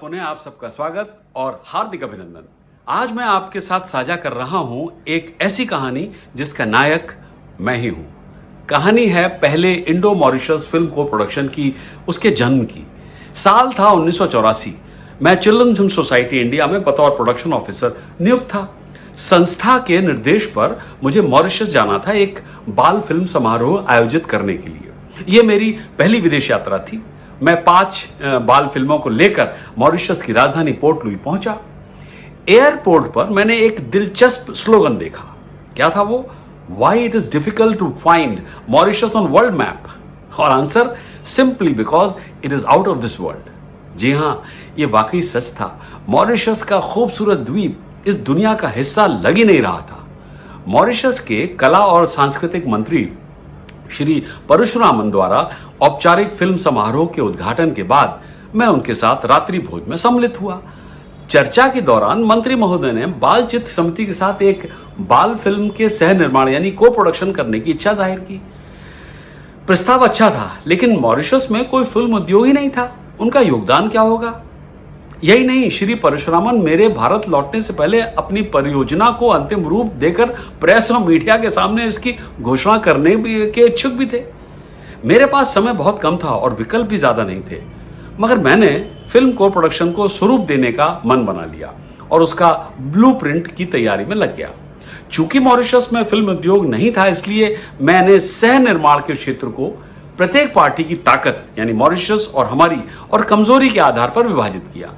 पुनः आप सबका स्वागत और हार्दिक अभिनंदन। आज मैं आपके साथ साझा कर रहा हूं एक ऐसी कहानी जिसका नायक मैं ही हूं। कहानी है पहले इंडो मॉरिशस फिल्म को प्रोडक्शन की, उसके जन्म की। साल था 1984। मैं चिल्ड्रन फिल्म सोसाइटी इंडिया में बतौर प्रोडक्शन ऑफिसर नियुक्त था। संस्था के निर्देश पर मुझे मॉरिशस जाना था एक बाल फिल्म समारोह आयोजित करने के लिए। यह मेरी पहली विदेश यात्रा थी। मैं 5 बाल फिल्मों को लेकर मॉरिशस की राजधानी पोर्ट लुई पहुंचा। एयरपोर्ट पर मैंने एक दिलचस्प स्लोगन देखा। क्या था वो? Why it is difficult to find Mauritius on world map. और answer, simply because it is out of this world. जी हां, ये वाकई सच था। मॉरिशस का खूबसूरत द्वीप इस दुनिया का हिस्सा लग ही नहीं रहा था। मॉरिशस के कला और सांस्कृतिक मंत्री श्री परशुरामन द्वारा औपचारिक फिल्म समारोह के उद्घाटन के बाद मैं उनके साथ रात्रि भोज में सम्मिलित हुआ। चर्चा के दौरान मंत्री महोदय ने बाल चित्र समिति के साथ एक बाल फिल्म के सह निर्माण यानी को प्रोडक्शन करने की इच्छा जाहिर की। प्रस्ताव अच्छा था, लेकिन मॉरिशस में कोई फिल्म उद्योग ही नहीं था। उनका योगदान क्या होगा? यही नहीं, श्री परशुरामन मेरे भारत लौटने से पहले अपनी परियोजना को अंतिम रूप देकर प्रेस और मीडिया के सामने इसकी घोषणा करने के इच्छुक भी थे। मेरे पास समय बहुत कम था और विकल्प भी ज्यादा नहीं थे, मगर मैंने फिल्म को प्रोडक्शन को स्वरूप देने का मन बना लिया और उसका ब्लूप्रिंट की तैयारी में लग गया। चूंकि मॉरिशस में फिल्म उद्योग नहीं था, इसलिए मैंने सह निर्माण के क्षेत्र को प्रत्येक पार्टी की ताकत यानी मॉरिशस और हमारी और कमजोरी के आधार पर विभाजित किया।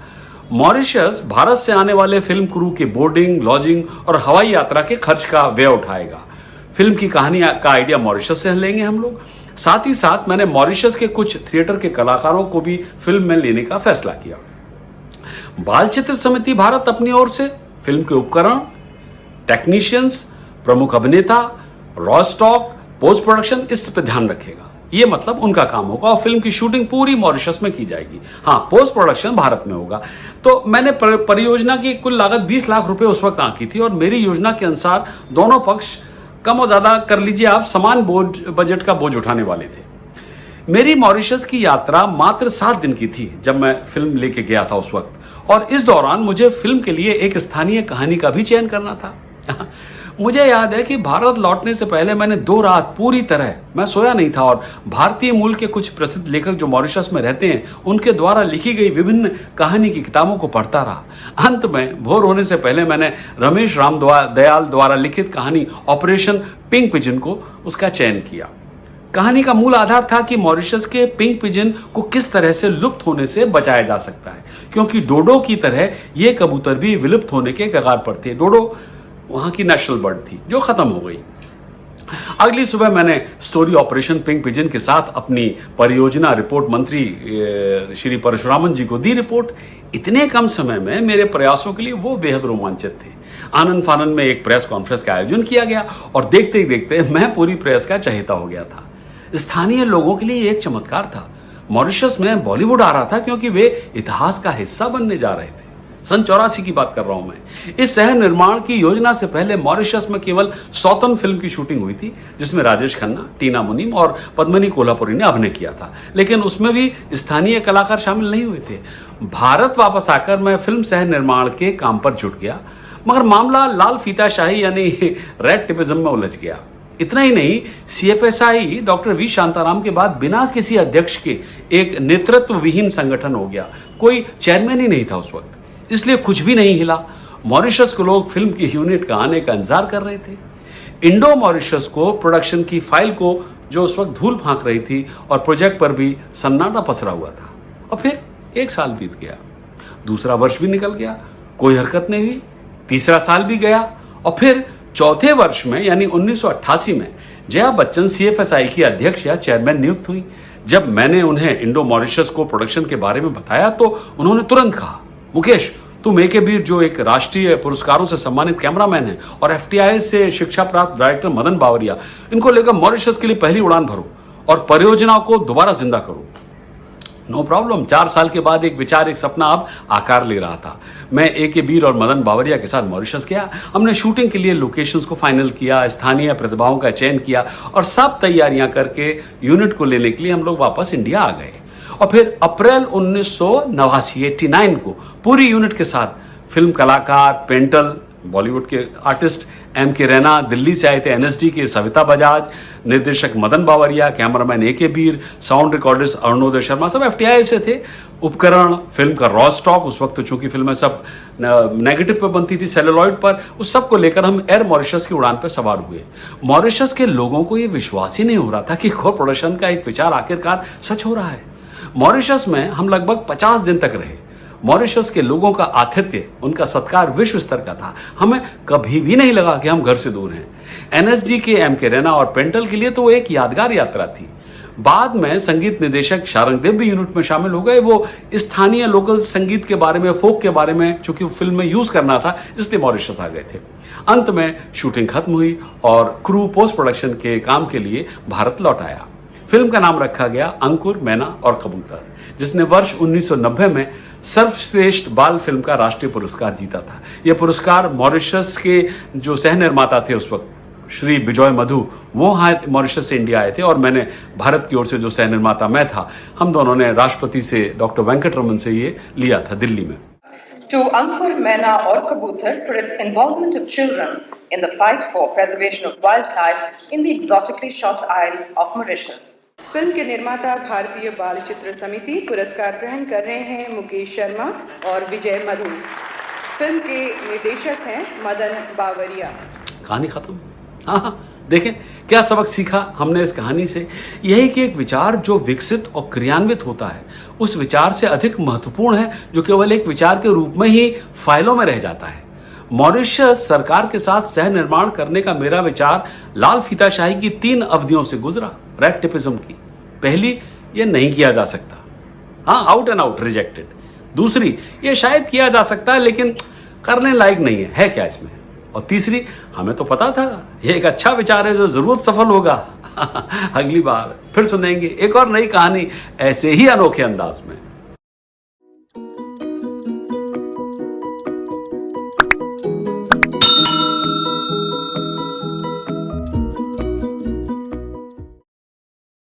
मॉरिशस भारत से आने वाले फिल्म क्रू के बोर्डिंग, लॉजिंग और हवाई यात्रा के खर्च का व्यय उठाएगा। फिल्म की कहानी का आइडिया मॉरिशस से लेंगे हम लोग। साथ ही साथ मैंने मॉरिशस के कुछ थिएटर के कलाकारों को भी फिल्म में लेने का फैसला किया। बाल चित्र समिति भारत अपनी ओर से फिल्म के उपकरण, टेक्नीशियंस, प्रमुख अभिनेता, रॉ स्टॉक, पोस्ट प्रोडक्शन, इस पर ध्यान रखेगा। ये मतलब उनका काम होगा और फिल्म की शूटिंग पूरी मॉरिशस में की जाएगी। हाँ, पोस्ट प्रोडक्शन भारत में होगा। तो मैंने परियोजना की कुल लागत 20 लाख रुपए उस वक्त आंकी थी और मेरी योजना के अनुसार दोनों पक्ष कम और ज्यादा कर लीजिए आप समान बजट का बोझ उठाने वाले थे। मेरी मॉरिशस की यात्रा मात्र 7 दिन की थी जब मैं फिल्म लेके गया था उस वक्त, और इस दौरान मुझे फिल्म के लिए एक स्थानीय कहानी का भी चयन करना था। मुझे याद है कि भारत लौटने से पहले मैंने 2 रात पूरी तरह मैं सोया नहीं था और भारतीय मूल के कुछ प्रसिद्ध लेखक जो मॉरिशस में रहते हैं उनके द्वारा लिखी गई विभिन्न कहानी की किताबों को पढ़ता रहा। अंत में भोर होने से पहले मैंने रमेश राम दयाल द्वारा लिखित कहानी ऑपरेशन पिंक पिजन को उसका चयन किया। कहानी का मूल आधार था कि मॉरिशस के पिंक पिजन को किस तरह से लुप्त होने से बचाया जा सकता है, क्योंकि डोडो की तरह ये कबूतर भी विलुप्त होने के कगार पर थे। डोडो वहां की नेशनल बर्ड थी जो खत्म हो गई। अगली सुबह मैंने स्टोरी ऑपरेशन पिंक पिजन के साथ अपनी परियोजना रिपोर्ट मंत्री श्री परशुरामन जी को दी। रिपोर्ट इतने कम समय में मेरे प्रयासों के लिए वो बेहद रोमांचित थे। आनंद फानंद में एक प्रेस कॉन्फ्रेंस का आयोजन किया गया और देखते ही देखते मैं पूरी प्रेस का चहेता हो गया था। स्थानीय लोगों के लिए एक चमत्कार था। मॉरिशस में बॉलीवुड आ रहा था क्योंकि वे इतिहास का हिस्सा बनने जा रहे थे। सन 84 की बात कर रहा हूं मैं। इस सह निर्माण की योजना से पहले मॉरिशस में केवल सौतन फिल्म की शूटिंग हुई थी जिसमें राजेश खन्ना, टीना मुनीम और पद्मिनी कोल्हापुरी ने अभिनय किया था, लेकिन उसमें भी स्थानीय कलाकार शामिल नहीं हुए थे। भारत वापस आकर मैं फिल्म सह निर्माण के काम पर जुट गया, मगर मामला लाल फीताशाही यानी रेड टिपिज्म में उलझ गया। इतना ही नहीं, CFSI डॉक्टर वी शांताराम के बाद बिना किसी अध्यक्ष के एक नेतृत्व विहीन संगठन हो गया। कोई चेयरमैन ही नहीं था उस वक्त, इसलिए कुछ भी नहीं हिला। मॉरिशस के लोग फिल्म की यूनिट का आने का इंतजार कर रहे थे। इंडो मॉरिशस को प्रोडक्शन की फाइल को जो उस वक्त धूल फांक रही थी और प्रोजेक्ट पर भी सन्नाटा पसरा हुआ था। और फिर 1 साल बीत गया, दूसरा वर्ष भी निकल गया, कोई हरकत नहीं हुई। तीसरा साल भी गया और फिर चौथे वर्ष में यानी 1988 में जया बच्चन CFSI की अध्यक्ष या चेयरमैन नियुक्त हुई। जब मैंने उन्हें इंडो मॉरिशस को प्रोडक्शन के बारे में बताया तो उन्होंने तुरंत कहा, मुकेश, तुम AK बीर जो एक राष्ट्रीय पुरस्कारों से सम्मानित कैमरामैन है और FTI से शिक्षा प्राप्त डायरेक्टर मदन बावरिया, इनको लेकर मॉरिशस के लिए पहली उड़ान भरो और परियोजना को दोबारा जिंदा करो। No problem. 4 साल के बाद एक विचार, एक सपना अब आकार ले रहा था। मैं AK बीर और मदन बावरिया के साथ मॉरिशस गया। हमने शूटिंग के लिए लोकेशंस को फाइनल किया, स्थानीय प्रतिभाओं का चयन किया और सब तैयारियां करके यूनिट को लेने के लिए हम लोग वापस इंडिया आ गए। और फिर अप्रैल 1989 को पूरी यूनिट के साथ फिल्म कलाकार पेंटल, बॉलीवुड के आर्टिस्ट एम के रैना, दिल्ली से आए थे एनएसडी के सविता बजाज, निर्देशक मदन बावरिया, कैमरामैन ए के बीर, साउंड रिकॉर्डिस्ट अरुणोदय शर्मा, सब एफटीआई से थे। उपकरण, फिल्म का रॉ स्टॉक, उस वक्त चूंकि फिल्में सब नेगेटिव पे बनती थी सेलुलॉइड पर, उस सब को लेकर हम एयर मॉरिशस की उड़ान पर सवार हुए। मॉरिशस के लोगों को यह विश्वास ही नहीं हो रहा था कि को प्रोडक्शन का एक विचार आखिरकार सच हो रहा है। मॉरिशस में हम लगभग 50 दिन तक रहे। मॉरिशस के लोगों का आतिथ्य, उनका सत्कार विश्व स्तर का था। हमें कभी भी नहीं लगा कि हम घर से दूर हैं। एनएसडी के एम के रैना और पेंटल के लिए तो वो एक यादगार यात्रा थी। बाद में संगीत निदेशक शारंगदेव भी यूनिट में शामिल हो गए। वो स्थानीय लोकल संगीत के बारे में, फोक के बारे में चूंकि फिल्म में यूज करना था, इसलिए मॉरिशस आ गए थे। अंत में शूटिंग खत्म हुई और क्रू पोस्ट प्रोडक्शन के काम के लिए भारत लौट आया। फिल्म का नाम रखा गया अंकुर, मैना और कबूतर, जिसने वर्ष 1990 में सर्वश्रेष्ठ बाल फिल्म का राष्ट्रीय पुरस्कार जीता था। यह पुरस्कार मॉरिशस के जो सह निर्माता थे उस वक्त, श्री बिजॉय मधु, वो मॉरिशस से इंडिया आए थे और मैंने भारत की ओर से जो सह निर्माता मैं था, हम दोनों ने राष्ट्रपति से, डॉक्टर वेंकटरमन से ये लिया था दिल्ली में। To Ankur, Maina or Kabootar for its involvement of children in the fight for preservation of wildlife in the exotically shot isle of Mauritius. Film के निर्माता भारतीय बाल चित्र समिति पुरस्कार ग्रहण कर रहे हैं मुकेश शर्मा और विजय मधु। फिल्म के निर्देशक हैं मदन बावरिया। कहानी खत्म। हाँ, देखें क्या सबक सीखा हमने इस कहानी से। यही कि एक विचार जो विकसित और क्रियान्वित होता है, उस विचार से अधिक महत्वपूर्ण है जो केवल एक विचार के रूप में ही फाइलों में रह जाता है। मॉरिशस सरकार के साथ सह निर्माण करने का मेरा विचार लाल फीताशाही की 3 अवधियों से गुजरा। रेड टिपिज्म की पहली, ये नहीं किया जा सकता, हाँ, आउट एंड आउट रिजेक्टेड। दूसरी, ये शायद किया जा सकता है लेकिन करने लायक नहीं है क्या इसमें। और तीसरी, हमें तो पता था ये एक अच्छा विचार है जो जरूर सफल होगा। अगली बार फिर सुनेंगे एक और नई कहानी ऐसे ही अनोखे अंदाज में।